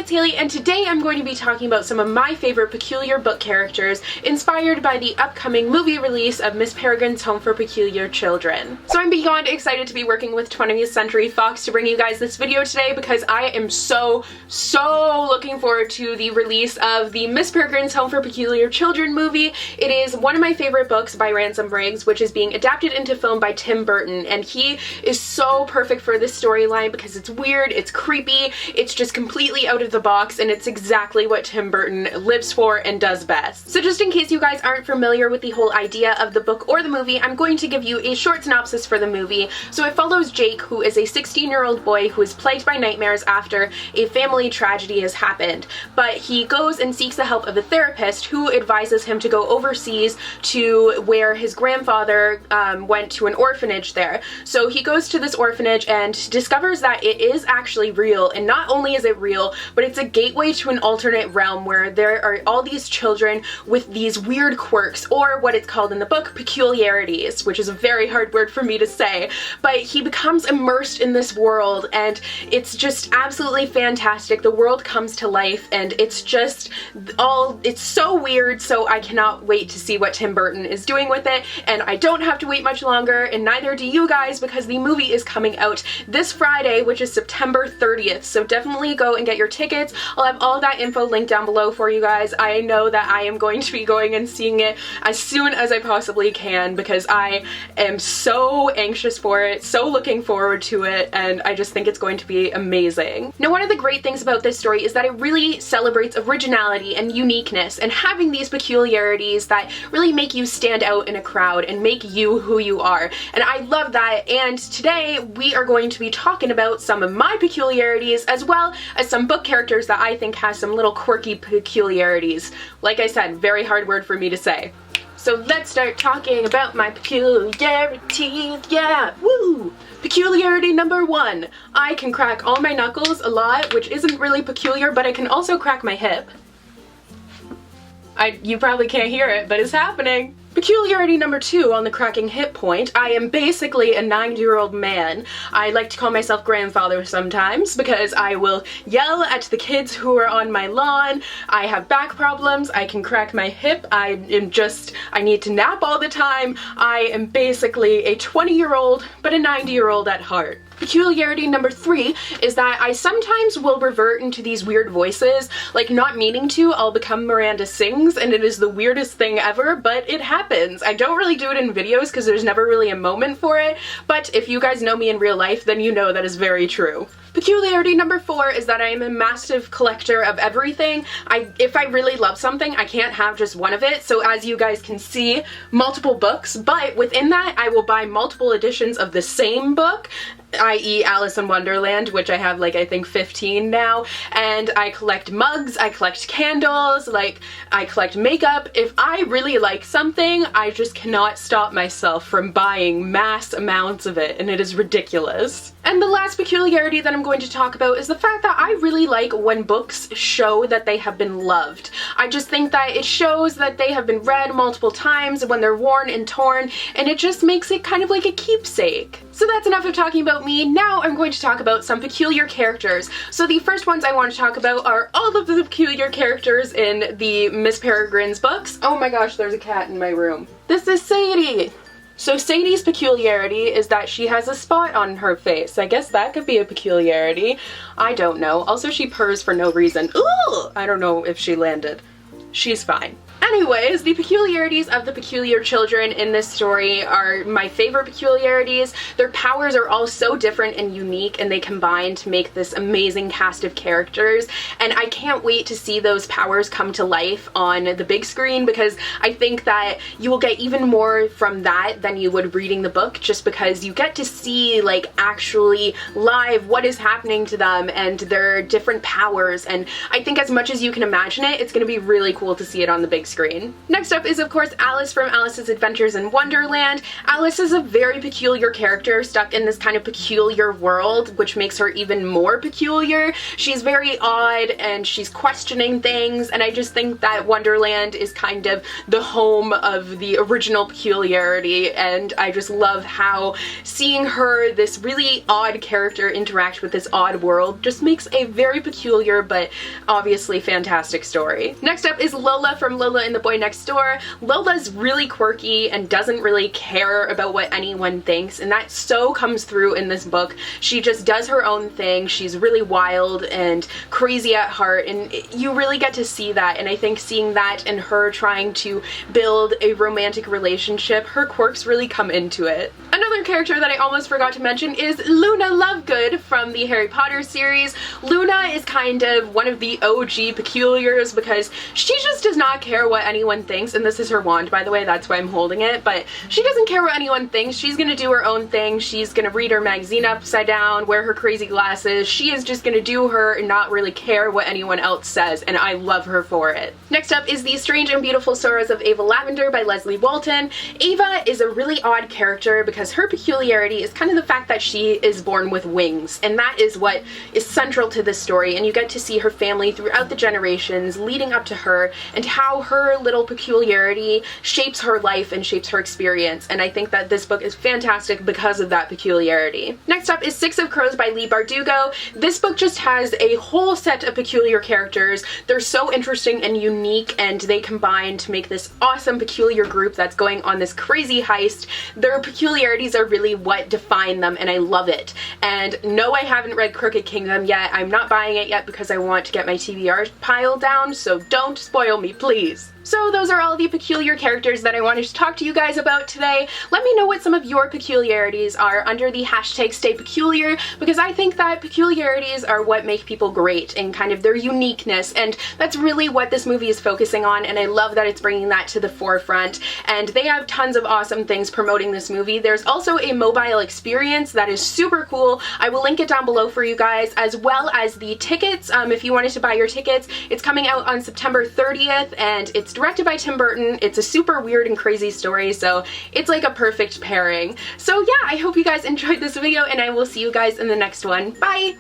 it's Haley, and today I'm going to be talking about some of my favorite peculiar book characters inspired by the upcoming movie release of Miss Peregrine's Home for Peculiar Children. So I'm beyond excited to be working with 20th Century Fox to bring you guys this video today because I am so looking forward to the release of the Miss Peregrine's Home for Peculiar Children movie. It is one of my favorite books by Ransom Briggs, which is being adapted into film by Tim Burton, and he is so perfect for this storyline because it's weird, it's creepy, it's just completely out of the box, and it's exactly what Tim Burton lives for and does best. So just in case you guys aren't familiar with the whole idea of the book or the movie, I'm going to give you a short synopsis for the movie. So it follows Jake, who is a 16-year-old boy who is plagued by nightmares after a family tragedy has happened. But he goes and seeks the help of a therapist who advises him to go overseas to where his grandfather went to an orphanage there. So he goes to this orphanage and discovers that it is actually real, and not only is it real, but it's a gateway to an alternate realm where there are all these children with these weird quirks, or what it's called in the book, peculiarities, which is a very hard word for me to say. But he becomes immersed in this world, and it's just absolutely fantastic. The world comes to life, and it's just it's so weird, so I cannot wait to see what Tim Burton is doing with it, and I don't have to wait much longer, and neither do you guys, because the movie is coming out this Friday, which is September 30th, so definitely go and get your tickets. I'll have all of that info linked down below for you guys. I know that I am going to be going and seeing it as soon as I possibly can because I am so anxious for it, so looking forward to it, and I just think it's going to be amazing. Now, one of the great things about this story is that it really celebrates originality and uniqueness and having these peculiarities that really make you stand out in a crowd and make you who you are, and I love that. And today we are going to be talking about some of my peculiarities as well as some book characters that I think has some little quirky peculiarities. Like I said, very hard word for me to say. So let's start talking about my peculiarities, yeah, woo! Peculiarity number 1, I can crack all my knuckles a lot, which isn't really peculiar, but I can also crack my hip. You probably can't hear it, but it's happening. Peculiarity number 2 on the cracking hip point, I am basically a 9-year-old man. I like to call myself grandfather sometimes because I will yell at the kids who are on my lawn. I have back problems, I can crack my hip, I need to nap all the time. I am basically a 20-year-old, but a 90-year-old at heart. Peculiarity number 3 is that I sometimes will revert into these weird voices, like not meaning to. I'll become Miranda Sings, and it is the weirdest thing ever, but it happens. I don't really do it in videos because there's never really a moment for it, but if you guys know me in real life, then you know that is very true. Peculiarity number 4 is that I am a massive collector of everything. If I really love something, I can't have just one of it, so as you guys can see, multiple books, but within that, I will buy multiple editions of the same book, i.e. Alice in Wonderland, which I have like I think 15 now, and I collect mugs, I collect candles, like I collect makeup. If I really like something, I just cannot stop myself from buying mass amounts of it, and it is ridiculous. And the last peculiarity that I'm going to talk about is the fact that I really like when books show that they have been loved. I just think that it shows that they have been read multiple times when they're worn and torn, and it just makes it kind of like a keepsake. So that's enough of talking about me. Now I'm going to talk about some peculiar characters. So the first ones I want to talk about are all of the peculiar characters in the Miss Peregrine's books. Oh my gosh, there's a cat in my room. This is Sadie! So Sadie's peculiarity is that she has a spot on her face. I guess that could be a peculiarity. I don't know. Also, she purrs for no reason. Ooh! I don't know if she landed. She's fine. Anyways, the peculiarities of the peculiar children in this story are my favorite peculiarities. Their powers are all so different and unique, and they combine to make this amazing cast of characters, and I can't wait to see those powers come to life on the big screen because I think that you will get even more from that than you would reading the book, just because you get to see like actually live what is happening to them and their different powers, and I think as much as you can imagine it, it's going to be really cool to see it on the big screen. screen. Next up is of course Alice from Alice's Adventures in Wonderland. Alice is a very peculiar character stuck in this kind of peculiar world, which makes her even more peculiar. She's very odd and she's questioning things, and I just think that Wonderland is kind of the home of the original peculiarity, and I just love how seeing her, this really odd character, interact with this odd world just makes a very peculiar but obviously fantastic story. Next up is Lola from Lola and the Boy Next Door. Lola's really quirky and doesn't really care about what anyone thinks, and that so comes through in this book. She just does her own thing. She's really wild and crazy at heart, and you really get to see that, and I think seeing that and her trying to build a romantic relationship, her quirks really come into it. Another character that I almost forgot to mention is Luna Lovegood from the Harry Potter series. Luna is kind of one of the OG peculiars because she just does not care what anyone thinks, and this is her wand, by the way, that's why I'm holding it, but she doesn't care what anyone thinks. She's gonna do her own thing. She's gonna read her magazine upside down, wear her crazy glasses. She is just gonna do her and not really care what anyone else says, and I love her for it. Next up is The Strange and Beautiful Sorrows of Ava Lavender by Leslie Walton. Ava is a really odd character because her peculiarity is kind of the fact that she is born with wings, and that is what is central to this story, and you get to see her family throughout the generations leading up to her and how her little peculiarity shapes her life and shapes her experience, and I think that this book is fantastic because of that peculiarity. Next up is Six of Crows by Leigh Bardugo. This book just has a whole set of peculiar characters. They're so interesting and unique, and they combine to make this awesome peculiar group that's going on this crazy heist. Their peculiarities are really what define them, and I love it. And no, I haven't read Crooked Kingdom yet. I'm not buying it yet because I want to get my TBR pile down, so don't spoil me, please. So those are all the peculiar characters that I wanted to talk to you guys about today. Let me know what some of your peculiarities are under the hashtag #StayPeculiar, because I think that peculiarities are what make people great and kind of their uniqueness, and that's really what this movie is focusing on, and I love that it's bringing that to the forefront, and they have tons of awesome things promoting this movie. There's also a mobile experience that is super cool. I will link it down below for you guys, as well as the tickets. If you wanted to buy your tickets, it's coming out on September 30th, and it's directed by Tim Burton. It's a super weird and crazy story, so it's like a perfect pairing. So yeah, I hope you guys enjoyed this video, and I will see you guys in the next one. Bye!